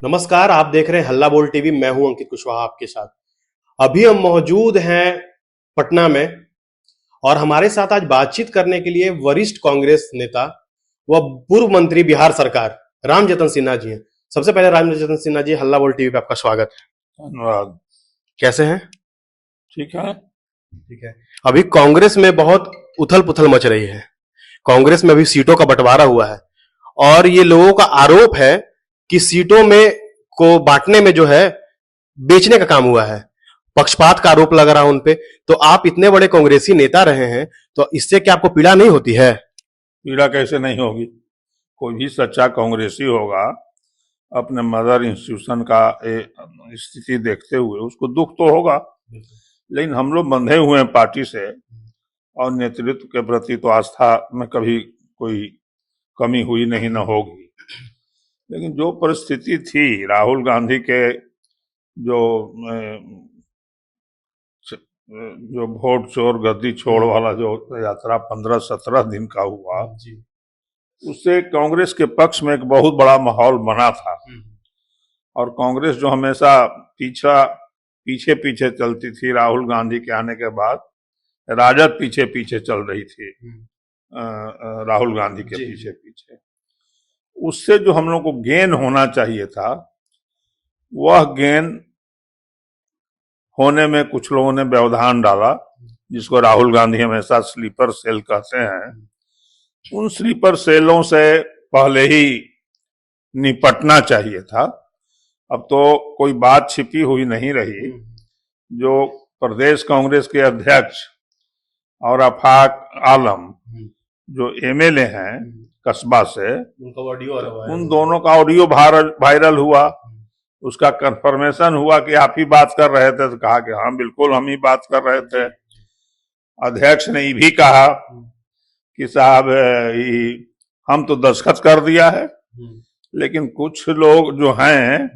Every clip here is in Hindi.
नमस्कार, आप देख रहे हैं हल्ला बोल टीवी। मैं हूं अंकित कुशवाहा आपके साथ। अभी हम मौजूद हैं पटना में और हमारे साथ आज बातचीत करने के लिए वरिष्ठ कांग्रेस नेता व पूर्व मंत्री बिहार सरकार रामजतन सिन्हा जी हैं। सबसे पहले रामजतन सिन्हा जी, हल्ला बोल टीवी पे आपका स्वागत है। धन्यवाद। कैसे हैं? ठीक है। ठीक है। अभी कांग्रेस में बहुत उथल पुथल मच रही है। कांग्रेस में अभी सीटों का बंटवारा हुआ है और ये लोगों का आरोप है कि सीटों में को बांटने में जो है बेचने का काम हुआ है। पक्षपात का आरोप लग रहा है उनपे। तो आप इतने बड़े कांग्रेसी नेता रहे हैं, तो इससे क्या आपको पीड़ा नहीं होती है? पीड़ा कैसे नहीं होगी? कोई भी सच्चा कांग्रेसी होगा अपने मदर इंस्टीट्यूशन का स्थिति देखते हुए उसको दुख तो होगा, लेकिन हम लोग बंधे हुए हैं पार्टी से और नेतृत्व के प्रति तो आस्था में कभी कोई कमी हुई नहीं, न होगी। लेकिन जो परिस्थिति थी, राहुल गांधी के जो वोट चोर गद्दी छोड़ वाला जो यात्रा 15-17 दिन का हुआ जी। उससे कांग्रेस के पक्ष में एक बहुत बड़ा माहौल बना था और कांग्रेस जो हमेशा पीछे पीछे चलती थी, राहुल गांधी के आने के बाद राजद पीछे पीछे चल रही थी राहुल गांधी के पीछे पीछे। उससे जो हम लोग को गेन होना चाहिए था वह गेन होने में कुछ लोगों ने व्यवधान डाला, जिसको राहुल गांधी हमेशा स्लीपर सेल कहते हैं। उन स्लीपर सेलों से पहले ही निपटना चाहिए था। अब तो कोई बात छिपी हुई नहीं रही। जो प्रदेश कांग्रेस के अध्यक्ष और आफाक आलम जो एमएलए हैं कस्बा से, उन दोनों का ऑडियो वायरल हुआ। उसका कंफर्मेशन हुआ कि आप ही बात कर रहे थे, तो कहा कि हाँ बिल्कुल हम ही बात कर रहे थे। अध्यक्ष ने ये भी कहा कि साहब हम तो दस्तखत कर दिया है, लेकिन कुछ लोग जो हैं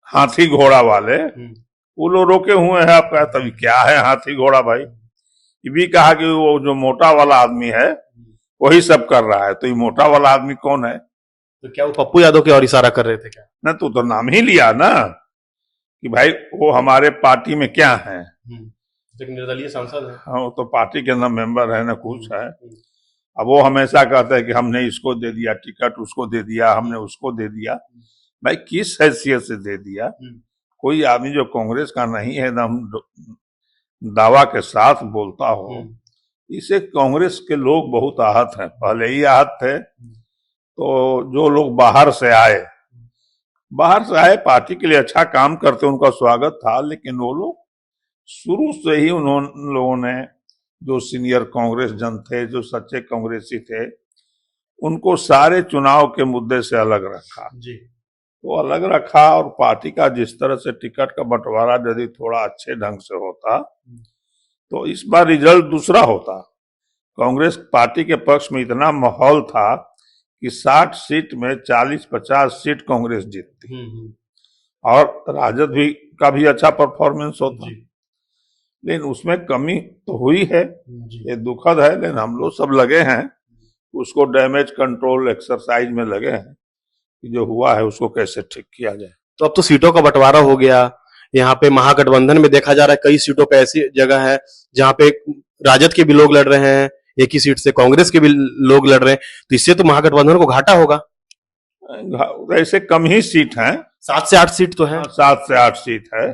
हाथी घोड़ा वाले वो लोग रोके हुए हैं। आप कहते तभी क्या है हाथी घोड़ा भाई? ये भी कहा कि वो जो मोटा वाला आदमी है वही सब कर रहा है। तो ये मोटा वाला आदमी कौन है? तो क्या वो पप्पू यादव की ओर इशारा कर रहे थे क्या? न तो नाम ही लिया ना कि भाई वो हमारे पार्टी में क्या है, निर्दलीय सांसद है। हाँ, वो तो पार्टी के ना मेंबर है ना कुछ है। अब वो हमेशा कहते हैं कि हमने इसको दे दिया टिकट, उसको दे दिया, हमने उसको दे दिया। भाई किस हैसियत से दे दिया? कोई आदमी जो कांग्रेस का नहीं है एकदम दावा के साथ बोलता हो, इससे कांग्रेस के लोग बहुत आहत हैं, पहले ही आहत थे। तो जो लोग बाहर से आए पार्टी के लिए अच्छा काम करते, उनका स्वागत था। लेकिन वो लोग शुरू से ही उन लोगों ने, जो सीनियर कांग्रेस जन थे, जो सच्चे कांग्रेसी थे, उनको सारे चुनाव के मुद्दे से अलग रखा जी। तो अलग रखा और पार्टी का जिस तरह से टिकट का बंटवारा यदि थोड़ा अच्छे ढंग से होता तो इस बार रिजल्ट दूसरा होता। कांग्रेस पार्टी के पक्ष में इतना माहौल था कि 60 सीट में 40-50 सीट कांग्रेस जीतती और राजद भी का भी अच्छा परफॉर्मेंस होता। लेकिन उसमें कमी तो हुई है, ये दुखद है। लेकिन हम लोग सब लगे हैं उसको डैमेज कंट्रोल एक्सरसाइज में लगे हैं कि जो हुआ है उसको कैसे ठीक किया जाए। तो अब तो सीटों का बंटवारा हो गया। यहाँ पे महागठबंधन में देखा जा रहा है कई सीटों पे ऐसी जगह है जहाँ पे राजद के भी लोग लड़ रहे हैं, एक ही सीट से कांग्रेस के भी लोग लड़ रहे हैं। तो इससे तो महागठबंधन को घाटा होगा। ऐसे कम ही सीट हैं, 7 से 8 सीट तो है। 7 से 8 सीट है,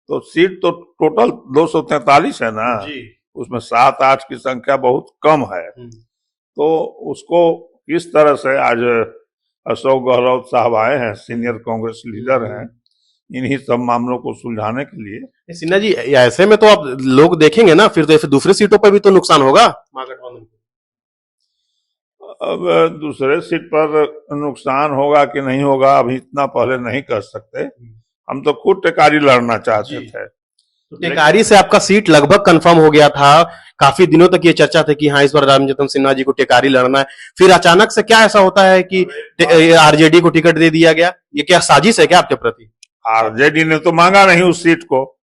तो सीट तो टोटल 243 है ना जी। उसमें 7-8 की संख्या बहुत कम है। तो उसको किस तरह से आज अशोक गहलोत साहब आए हैं, सीनियर कांग्रेस लीडर हैं, इन्हीं सब मामलों को सुलझाने के लिए। सिन्हा जी, ऐसे में तो आप लोग देखेंगे ना, फिर तो दूसरे सीटों पर भी तो नुकसान होगा महागठबंधन को। अब दूसरे सीट पर नुकसान होगा कि नहीं होगा अभी इतना पहले नहीं कह सकते। हम तो खुद टेकारी लड़ना चाहते थे। तो टेकारी से आपका सीट लगभग कंफर्म हो गया था। काफी दिनों तक ये चर्चा थी कि हाँ इस बार रामजतन सिन्हा जी को टेकारी लड़ना है। फिर अचानक से क्या ऐसा होता है कि आरजेडी को टिकट दे दिया गया? ये क्या साजिश है क्या आपके प्रति? आरजेडी ने तो मांगा नहीं उस सीट को,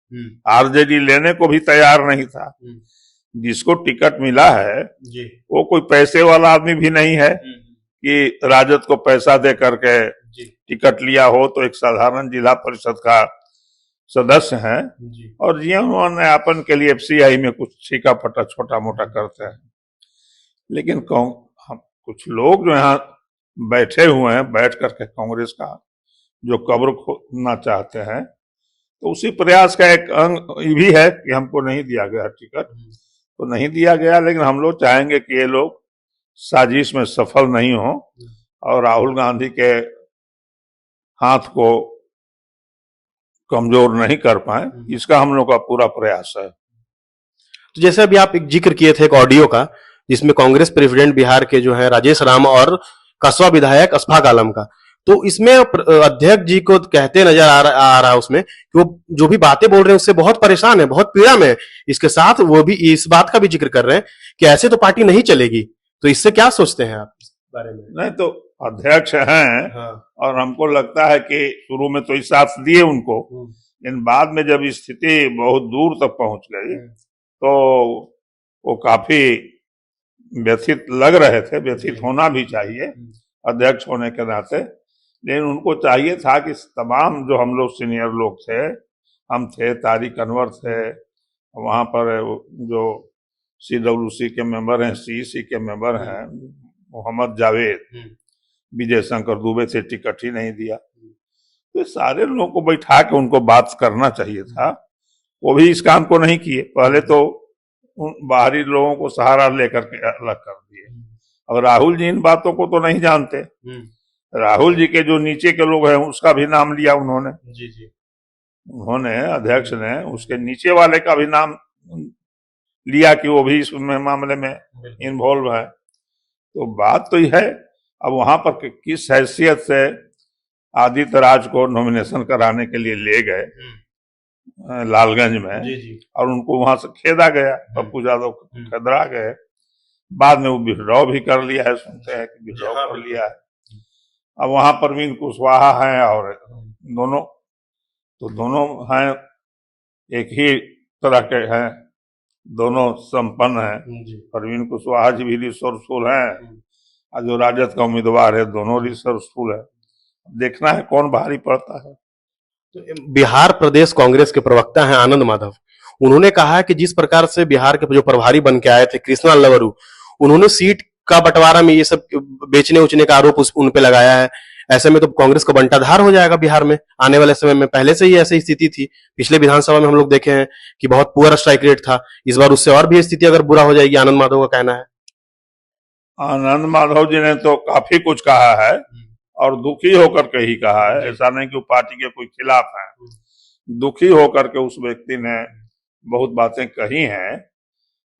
आरजेडी लेने को भी तैयार नहीं था। जिसको टिकट मिला है जी। वो कोई पैसे वाला आदमी भी नहीं है कि राजद को पैसा दे करके टिकट लिया हो तो एक साधारण जिला परिषद का सदस्य हैं, जी और जीवन यापन के लिए एफसीआई में कुछ छीका फटा छोटा मोटा करते हैं। लेकिन कुछ लोग जो यहाँ बैठे हुए हैं, बैठ करके कांग्रेस का जो कब्र खोदना चाहते हैं, तो उसी प्रयास का एक अंग ये भी है कि हमको नहीं दिया गया टिकट, तो नहीं दिया गया, लेकिन हम लोग चाहेंगे कि ये लोग साजिश में सफल नहीं हो और राहुल गांधी के हाथ को कमजोर नहीं कर पाए, इसका हम लोग का पूरा प्रयास है। तो जैसे अभी आप एक जिक्र किए थे एक ऑडियो का, जिसमें कांग्रेस प्रेसिडेंट बिहार के जो है राजेश राम और कसबा विधायक अशफाक आलम का, तो इसमें अध्यक्ष जी को कहते नजर आ रहा है उसमें कि वो जो भी बातें बोल रहे हैं उससे बहुत परेशान है, बहुत पीड़ा में है। इसके साथ वो भी इस बात का भी जिक्र कर रहे हैं कि ऐसे तो पार्टी नहीं चलेगी। तो इससे क्या सोचते हैं आप इस बारे में? नहीं तो अध्यक्ष हैं, हाँ। और हमको लगता है कि शुरू में तो ही साथ दिए उनको, लेकिन बाद में जब स्थिति बहुत दूर तक पहुंच गई तो वो काफी व्यथित लग रहे थे। व्यथित होना भी चाहिए अध्यक्ष होने के नाते, लेकिन उनको चाहिए था कि तमाम जो हम लोग सीनियर लोग थे, हम थे, तारिक अनवर थे, वहां पर जो CWC के मेंबर हैं, CEC के मेंबर हैं, मोहम्मद जावेद, विजय शंकर दुबे से टिकट ही नहीं दिया। तो सारे लोगों को बैठा के उनको बात करना चाहिए था, वो भी इस काम को नहीं किए। पहले तो उन बाहरी लोगों को सहारा लेकर के अलग कर दिए। अब राहुल जी इन बातों को तो नहीं जानते, राहुल जी के जो नीचे के लोग हैं उसका भी नाम लिया उन्होंने। जी उन्होंने, अध्यक्ष ने उसके नीचे वाले का भी नाम लिया कि वो भी इस मामले में इन्वॉल्व है। तो बात तो यह है, अब वहां पर किस हैसियत से आदित्य राज को नॉमिनेशन कराने के लिए ले गए लालगंज में, जी और उनको वहां से खेदा गया, पप्पू यादव खदरा गए। बाद में वो विड्रॉ भी कर लिया है, सुनते हैं कि विड्रॉ कर लिया है। अब वहां परवीन कुशवाहा हैं, और दोनों हैं, एक ही तरह के हैं, दोनों संपन्न हैं। परवीन कुशवाहा जी भी रिसोर्सफुल हैं, और जो राजद का उम्मीदवार है दोनों रिसोर्सफुल है। देखना है कौन भारी पड़ता है। तो बिहार प्रदेश कांग्रेस के प्रवक्ता हैं आनंद माधव, उन्होंने कहा है कि जिस प्रकार से बिहार के जो प्रभारी बन के आए थे कृष्णा लवरू, उन्होंने सीट का बंटवारा में ये सब बेचने उचने का आरोप उन पे लगाया है। ऐसे में तो कांग्रेस का बंटाधार हो जाएगा बिहार में आने वाले समय में। पहले से ही ऐसी स्थिति थी, पिछले विधानसभा में हम लोग देखे हैं कि बहुत पुअर स्ट्राइक रेट था। इस बार उससे और भी स्थिति अगर बुरा हो जाएगी, आनंद माधव का कहना है। आनंद माधव जी ने तो काफी कुछ कहा है, और दुखी होकर के ही कहा है। ऐसा नहीं कि वो पार्टी के कोई खिलाफ है, दुखी होकर के उस व्यक्ति ने बहुत बातें कही हैं।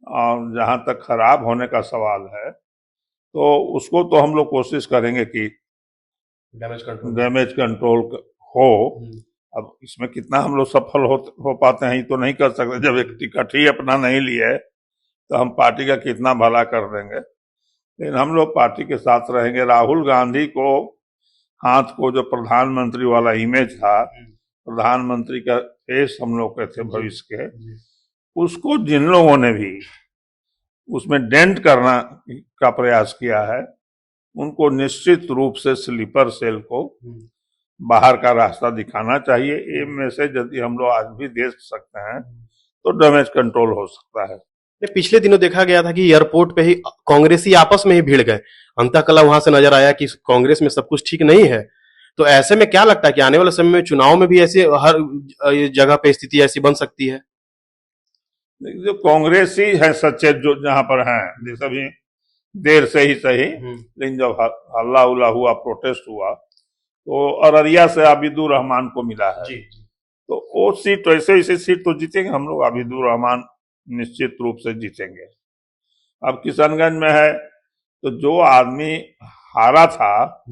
और जहां तक खराब होने का सवाल है, तो उसको तो हम लोग कोशिश करेंगे कि डैमेज कंट्रोल हो। अब इसमें कितना हम लोग सफल हो पाते हैं ये तो नहीं कर सकते। जब एक टिकट ही अपना नहीं लिए तो हम पार्टी का कितना भला कर देंगे। लेकिन हम लोग पार्टी के साथ रहेंगे। राहुल गांधी को हाथ को जो प्रधानमंत्री वाला इमेज था, प्रधानमंत्री का फेस हम लोग के थे भविष्य के, उसको जिन लोगों ने भी उसमें डेंट करना का प्रयास किया है, उनको निश्चित रूप से स्लीपर सेल को बाहर का रास्ता दिखाना चाहिए। ये मैसेज यदि हम लोग आज भी दे सकते हैं तो डैमेज कंट्रोल हो सकता है। पिछले दिनों देखा गया था कि एयरपोर्ट पे ही कांग्रेसी आपस में ही भिड़ गए। अंतःकलह वहां से नजर आया कि कांग्रेस में सब कुछ ठीक नहीं है। तो ऐसे में क्या लगता है कि आने वाले समय में चुनाव में भी ऐसे हर जगह पे स्थिति ऐसी बन सकती है? जो कांग्रेसी है सच्चे, जो जहां पर हैं, जैसे भी देर से ही सही, लेकिन जब हल्ला उल्ला हुआ, प्रोटेस्ट हुआ, तो अररिया से आबिदुर रहमान को मिला है। तो वो सीट, वैसे सीट तो जीतेंगे हम लोग, आबिदुर रहमान निश्चित रूप से जीतेंगे। अब किशनगंज में है तो जो आदमी हारा था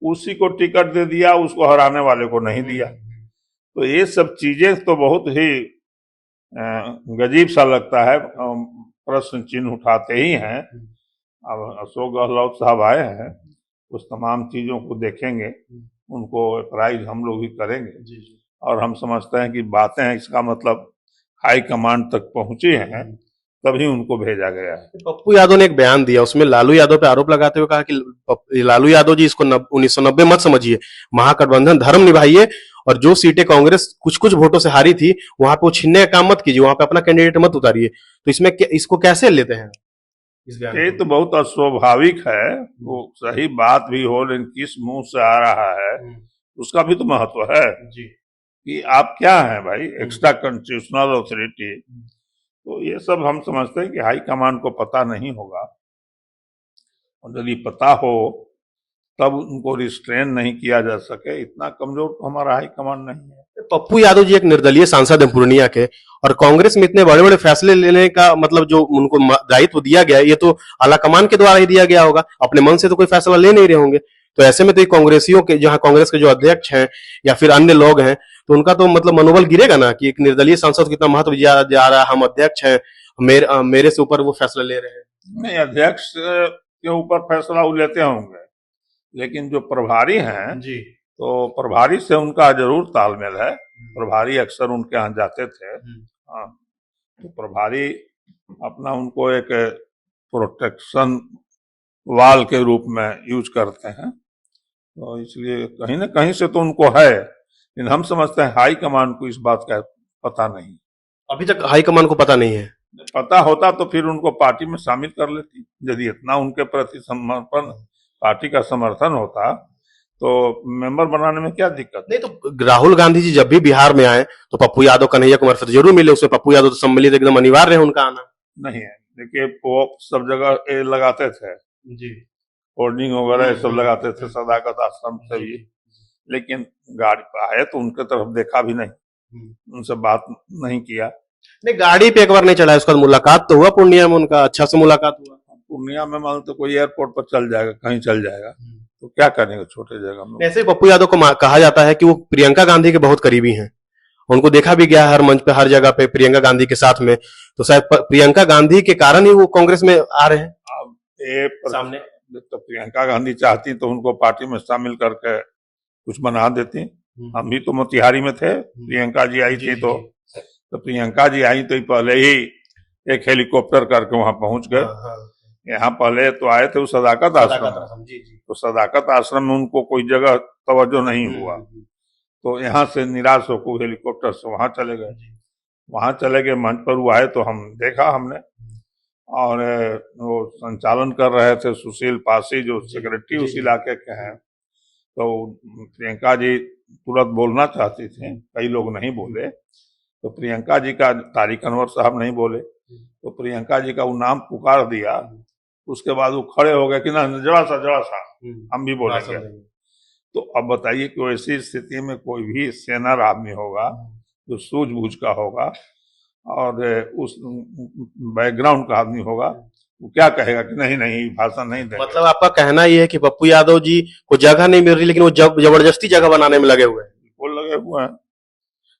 उसी को टिकट दे दिया, उसको हराने वाले को नहीं दिया। तो ये सब चीजें तो बहुत ही गजीब सा लगता है, प्रश्न चिन्ह उठाते ही हैं। अब अशोक गहलोत साहब आए हैं, उस तमाम चीजों को देखेंगे, उनको अप्राइज हम लोग भी करेंगे। और हम समझते हैं कि बातें हैं, इसका मतलब हाई कमांड तक पहुंची हैं, तभी उनको भेजा गया है। पप्पू यादव ने एक बयान दिया, उसमें लालू यादव पे आरोप लगाते हुए कहा कि लालू यादव जी इसको 1990 मत समझिए, महागठबंधन धर्म निभाइए और जो सीटें कांग्रेस कुछ कुछ वोटों से हारी थी वहां पे वो छीनने का काम मत कीजिए, वहां पे अपना कैंडिडेट मत उतारिए। तो इसमें इसको कैसे लेते हैं इस बयान ये को? तो बहुत अस्वाभाविक है, वो सही बात भी हो लेकिन किस मुंह से आ रहा है उसका भी तो महत्व है जी। कि आप क्या हैं भाई, एक्स्ट्रा कॉन्स्टिट्यूशनल अथॉरिटी। तो ये सब हम समझते हैं कि हाई कमान को पता नहीं होगा, और यदि पता हो तब उनको रिस्ट्रेन नहीं किया जा सके, इतना कमजोर तो हमारा हाई कमान नहीं है। पप्पू यादव जी एक निर्दलीय सांसद हैं पूर्णिया के, और कांग्रेस में इतने बड़े बड़े फैसले लेने का मतलब जो उनको दायित्व दिया गया है, ये तो आलाकमान के द्वारा ही दिया गया होगा, अपने मन से तो कोई फैसला ले नहीं रहे होंगे। तो ऐसे में तो ये कांग्रेसियों के, जहां कांग्रेस के जो अध्यक्ष हैं या फिर अन्य लोग हैं, तो उनका तो मतलब मनोबल गिरेगा ना कि एक निर्दलीय सांसद को इतना महत्व दिया जा रहा है, हम अध्यक्ष हैं, मेरे से ऊपर वो फैसला ले रहे हैं। नहीं, अध्यक्ष के ऊपर फैसला वो लेते होंगे, लेकिन जो प्रभारी हैं जी। तो प्रभारी से उनका जरूर तालमेल है। प्रभारी अक्सर उनके यहाँ जाते थे। हाँ, तो प्रभारी अपना उनको एक प्रोटेक्शन वाल के रूप में यूज करते हैं, तो इसलिए कहीं ना कहीं से तो उनको है, लेकिन हम समझते हैं हाई कमान को इस बात का पता नहीं। अभी तक हाईकमान को पता नहीं है। पता होता तो फिर उनको पार्टी में शामिल कर लेती, यदि इतना उनके प्रति समर्पण, पार्टी का समर्थन होता तो मेंबर बनाने में क्या दिक्कत। नहीं तो राहुल गांधी जी जब भी बिहार में आए तो पप्पू यादव, कन्हैया कुमार से तो जरूर मिले, उसमें पप्पू यादव तो सम्मिलित एकदम अनिवार्य है उनका आना। नहीं है, देखिए वो सब जगह ये लगाते थे जी। होर्डिंग वगैरह, ये सब लगाते थे सदाकत आश्रम से भी, लेकिन गाड़ी पे आए तो उनके तरफ देखा भी नहीं, उनसे बात नहीं किया। नहीं, गाड़ी पे एक बार नहीं चढ़ा, उसके बाद मुलाकात तो हुआ पूर्णिया में, उनका अच्छा से मुलाकात हुआ। पूर्णिया में मान तो कोई एयरपोर्ट पर चल जाएगा, कहीं चल जाएगा, तो क्या करेंगे छोटे जगह में। ऐसे ही पप्पू यादव को कहा जाता है कि वो प्रियंका गांधी के बहुत करीबी हैं, उनको देखा भी गया हर मंच पे, हर जगह पे प्रियंका गांधी के साथ में, तो शायद प्रियंका गांधी के कारण ही वो कांग्रेस में आ रहे हैं अब ये सामने। तो प्रियंका गांधी चाहती तो उनको पार्टी में शामिल करके कुछ बना देती। हम भी तो मोतिहारी में थे, प्रियंका जी आई थी, तो प्रियंका जी आई तो पहले ही एक हेलीकॉप्टर करके वहां पहुंच गए। यहाँ पहले तो आए थे उस सदाकत आश्रम, तो सदाकत आश्रम में उनको कोई जगह तवज्जो नहीं हुआ, तो यहाँ से निराश होकर हेलीकॉप्टर से वहां चले गए। वहां चले गए, मंच पर वो आए तो हम देखा हमने, और वो संचालन कर रहे थे सुशील पासी, जो सेक्रेटरी उस इलाके के हैं। तो प्रियंका जी तुरंत बोलना चाहती थी, कई लोग नहीं बोले, तो प्रियंका जी का, तारिक अनवर साहब नहीं बोले, तो प्रियंका जी का वो नाम पुकार दिया। उसके बाद वो खड़े हो गए कि ना जरा सा हम भी बोलेंगे। तो अब बताइए कि ऐसी स्थिति में कोई भी सेनर आदमी होगा जो सूझबूझ का होगा और उस बैकग्राउंड का आदमी होगा, वो क्या कहेगा कि नहीं नहीं भाषण नहीं देंगे। मतलब आपका कहना यह है कि पप्पू यादव जी को जगह नहीं मिल रही, लेकिन वो जबरदस्ती जगह बनाने में लगे हुए हैं। बिल्कुल लगे हुए हैं।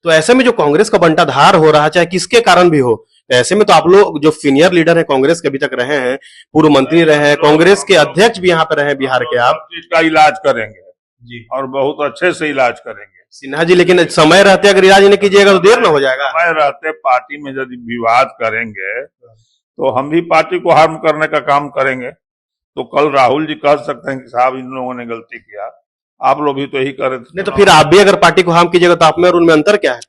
तो ऐसे में जो कांग्रेस का बंटाधार हो रहा है, चाहे किसके कारण भी हो, ऐसे में तो आप लोग जो सीनियर लीडर है कांग्रेस के, अभी तक रहे हैं, पूर्व मंत्री रहे हैं, कांग्रेस के अध्यक्ष भी यहाँ पे रहे बिहार के, आप चीज का इलाज करेंगे जी, और बहुत अच्छे से इलाज करेंगे सिन्हा जी, लेकिन समय रहते अगर इलाज नहीं कीजिएगा तो देर ना हो जाएगा। समय रहते पार्टी में यदि विवाद करेंगे तो हम भी पार्टी को हार्म करने का काम करेंगे। तो कल राहुल जी कह सकते हैं कि साहब इन लोगों ने गलती किया, आप लोग भी तो यही करे थे। नहीं तो फिर आप भी अगर पार्टी को हार्म कीजिएगा तो आप में और उनमें अंतर क्या है?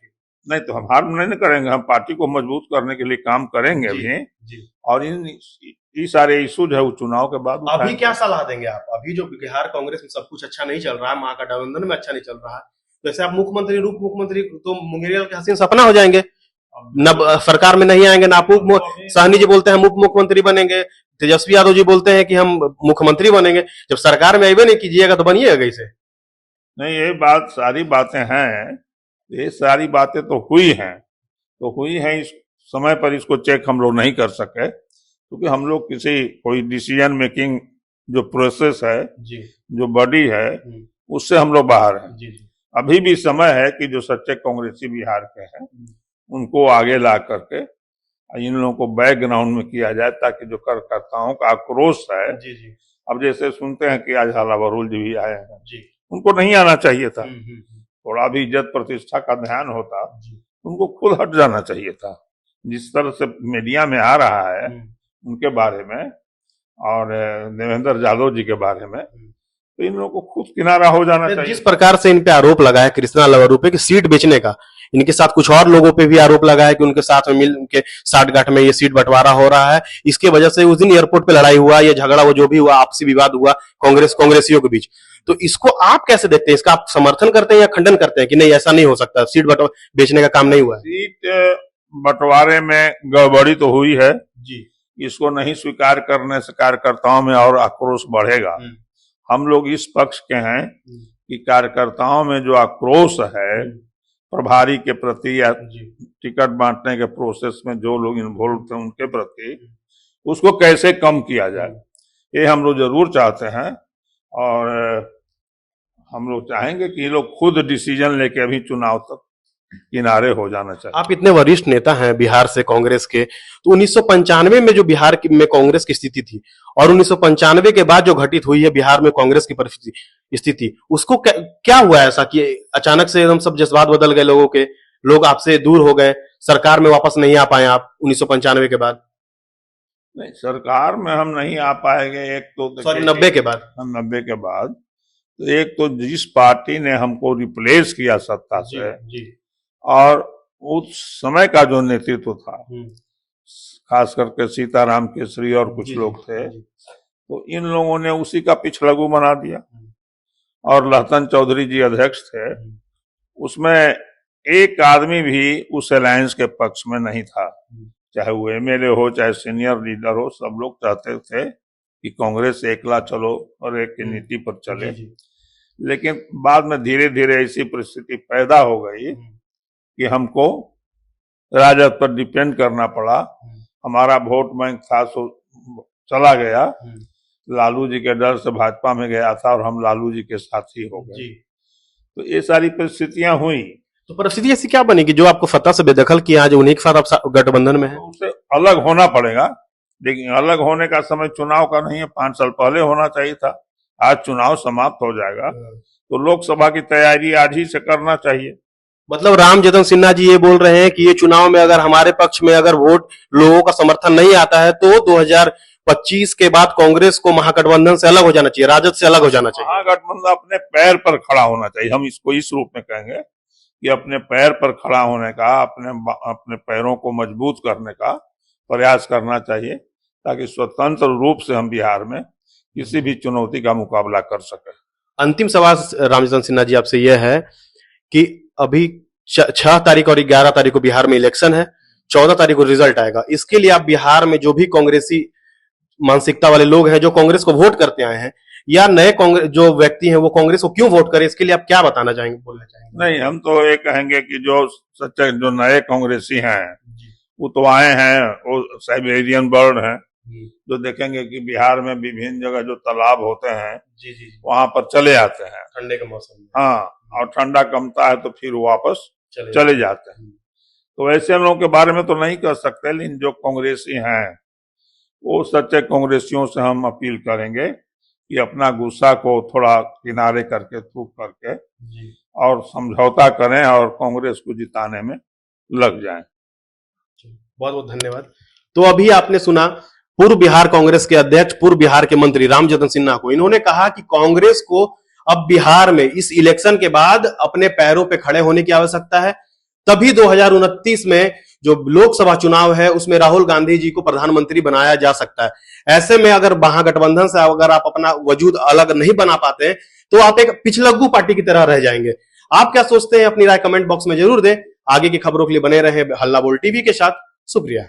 नहीं तो हम हार्म नहीं करेंगे, हम पार्टी को मजबूत करने के लिए काम करेंगे भी। और ये सारे इशूज है वो चुनाव के बाद अभी क्या सलाह देंगे आप? अभी जो बिहार कांग्रेस में सब कुछ अच्छा नहीं चल रहा है, महागठबंधन में अच्छा नहीं चल रहा है, तो ऐसे आप मुख्यमंत्री, रूप मुख्यमंत्री तो मुंगेरियल के हसीन सपना हो जाएंगे, न सरकार में नहीं आएंगे, ना आप साहनी जी बोलते हैं हम उप मुख्यमंत्री बनेंगे, तेजस्वी यादव जी बोलते हैं कि हम मुख्यमंत्री बनेंगे, जब सरकार में आइए नहीं कीजिएगा तो बनिएगा कैसे? नहीं, ये बात सारी बातें हैं, ये सारी बातें तो हुई हैं, इस समय पर इसको चेक हम लोग नहीं कर सके, क्योंकि हम लोग कोई डिसीजन मेकिंग जो प्रोसेस है, जो बॉडी है, उससे हम लोग बाहर हैं। अभी भी समय है कि जो सच्चे कांग्रेसी बिहार के हैं उनको आगे ला करके इन लोगों को बैकग्राउंड में किया जाए, ताकि जो कार्यकर्ताओं का आक्रोश है, अब जैसे सुनते हैं कि आज हाला बरूल जी भी आए हैं, उनको नहीं आना चाहिए था, थोड़ा भी इज्जत प्रतिष्ठा का ध्यान होता, उनको खुद हट जाना चाहिए था, जिस तरह से मीडिया में आ रहा है उनके बारे में और देवेंद्र यादव जी के बारे में, तो इन लोगों को खुद किनारा हो जाना चाहिए। जिस प्रकार से इन पे आरोप लगा है कृष्णा लवरू पे कि सीट बेचने का, इनके साथ कुछ और लोगों पे भी आरोप लगा है कि उनके साथ में मिल के साठगांठ में ये सीट बंटवारा हो रहा है। इसके वजह से उस दिन एयरपोर्ट पे लड़ाई हुआ, ये झगड़ा वो जो भी हुआ, आपसी विवाद हुआ कांग्रेसियों के बीच। तो इसको आप कैसे देखते हैं? इसका आप समर्थन करते हैं या खंडन करते हैं कि नहीं ऐसा नहीं हो सकता, सीट बेचने का काम नहीं हुआ है? सीट बंटवारे में गड़बड़ी तो हुई है जी, इसको नहीं स्वीकार करने से कार्यकर्ताओं में और आक्रोश बढ़ेगा। हम लोग इस पक्ष के हैं कि कार्यकर्ताओं में जो आक्रोश है प्रभारी के प्रति या टिकट बांटने के प्रोसेस में जो लोग इन्वॉल्व थे उनके प्रति, उसको कैसे कम किया जाए, ये हम लोग जरूर चाहते हैं। और हम लोग चाहेंगे कि ये लोग खुद डिसीजन लेके अभी चुनाव तक किनारे हो जाना चाहिए। आप इतने वरिष्ठ नेता हैं बिहार से कांग्रेस के, तो 1995 में जो बिहार में कांग्रेस की स्थिति थी और 1995 के बाद जो घटित हुई है बिहार में कांग्रेस की स्थिति, उसको क्या हुआ ऐसा कि अचानक से एकदम सब जज्बात बदल गए लोगों के, लोग आपसे दूर हो गए, सरकार में वापस नहीं आ पाए आप 1995 के बाद? नहीं, सरकार में हम नहीं आ पाएंगे। एक तो 90 के बाद, 90 के बाद तो एक तो जिस पार्टी ने हमको रिप्लेस किया सत्ता से जी। और उस समय का जो नेतृत्व था, खास करके सीताराम केसरी और कुछ लोग थे, तो इन लोगों ने उसी का पिछलगू बना दिया। और लहतन चौधरी जी अध्यक्ष थे, उसमें एक आदमी भी उस अलायंस के पक्ष में नहीं था, चाहे वो एमएलए हो चाहे सीनियर लीडर हो, सब लोग चाहते थे कि कांग्रेस एकला चलो और एक की नीति पर चले। लेकिन बाद में धीरे धीरे ऐसी परिस्थिति पैदा हो गई कि हमको राजद पर डिपेंड करना पड़ा। हमारा वोट बैंक था सो चला गया, लालू जी के डर से भाजपा में गया था और हम लालू जी के साथी हो गए। तो ये सारी परिस्थितियां हुई। तो परिस्थिति ऐसी क्या बनेगी जो आपको सत्ता से बेदखल किया, आज उन्हीं के साथ आप गठबंधन में है? उससे अलग होना पड़ेगा, लेकिन अलग होने का समय चुनाव का नहीं है, 5 साल पहले होना चाहिए था। आज चुनाव समाप्त हो जाएगा, तो लोकसभा की तैयारी आज ही से करना चाहिए। मतलब रामजतन सिन्हा जी ये बोल रहे हैं कि ये चुनाव में अगर हमारे पक्ष में अगर वोट लोगों का समर्थन नहीं आता है तो 2025 के बाद कांग्रेस को महागठबंधन से अलग हो जाना चाहिए, राजद से अलग हो जाना चाहिए। महागठबंधन अपने पैर पर खड़ा होना चाहिए, हम इसको इस रूप में कहेंगे कि अपने पैर पर खड़ा होने का, अपने पैरों को मजबूत करने का प्रयास करना चाहिए, ताकि स्वतंत्र रूप से हम बिहार में किसी भी चुनौती का मुकाबला कर सके। अंतिम सवाल रामजतन सिन्हा जी आपसे यह है कि अभी 6 तारीख और 11 तारीख को बिहार में इलेक्शन है, 14 तारीख को रिजल्ट आएगा। इसके लिए आप बिहार में जो भी कांग्रेसी मानसिकता वाले लोग हैं जो कांग्रेस को वोट करते आए हैं या नए कांग्रेस जो व्यक्ति हैं वो कांग्रेस को क्यों वोट करें, इसके लिए आप क्या बताना चाहेंगे, बोलना चाहेंगे? नहीं, हम तो ये कहेंगे कि जो सच्चे जो नए कांग्रेसी हैं वो तो आए हैं, वो साइबेरियन बर्ड हैं, जो देखेंगे कि बिहार में विभिन्न जगह जो तालाब होते हैं वहां पर चले आते हैं ठंडे का मौसम में। हाँ, और ठंडा कमता है तो फिर वापस चले जाते हैं। तो ऐसे लोगों के बारे में तो नहीं कह सकते, लेकिन जो कांग्रेसी हैं वो सच्चे कांग्रेसियों से हम अपील करेंगे कि अपना गुस्सा को थोड़ा किनारे करके, थूक करके और समझौता करें और कांग्रेस को जिताने में लग जाएं। बहुत बहुत धन्यवाद। तो अभी आपने सुना पूर्व बिहार कांग्रेस के अध्यक्ष, पूर्व बिहार के मंत्री रामजतन सिन्हा को। इन्होंने कहा कि कांग्रेस को अब बिहार में इस इलेक्शन के बाद अपने पैरों पे खड़े होने की आवश्यकता है, तभी 2029 में जो लोकसभा चुनाव है उसमें राहुल गांधी जी को प्रधानमंत्री बनाया जा सकता है। ऐसे में अगर महागठबंधन से अगर आप अपना वजूद अलग नहीं बना पाते तो आप एक पिछलग्गू पार्टी की तरह रह जाएंगे। आप क्या सोचते हैं अपनी राय कमेंट बॉक्स में जरूर दें। आगे की खबरों के लिए बने रहे हल्ला बोल टीवी के साथ। शुक्रिया।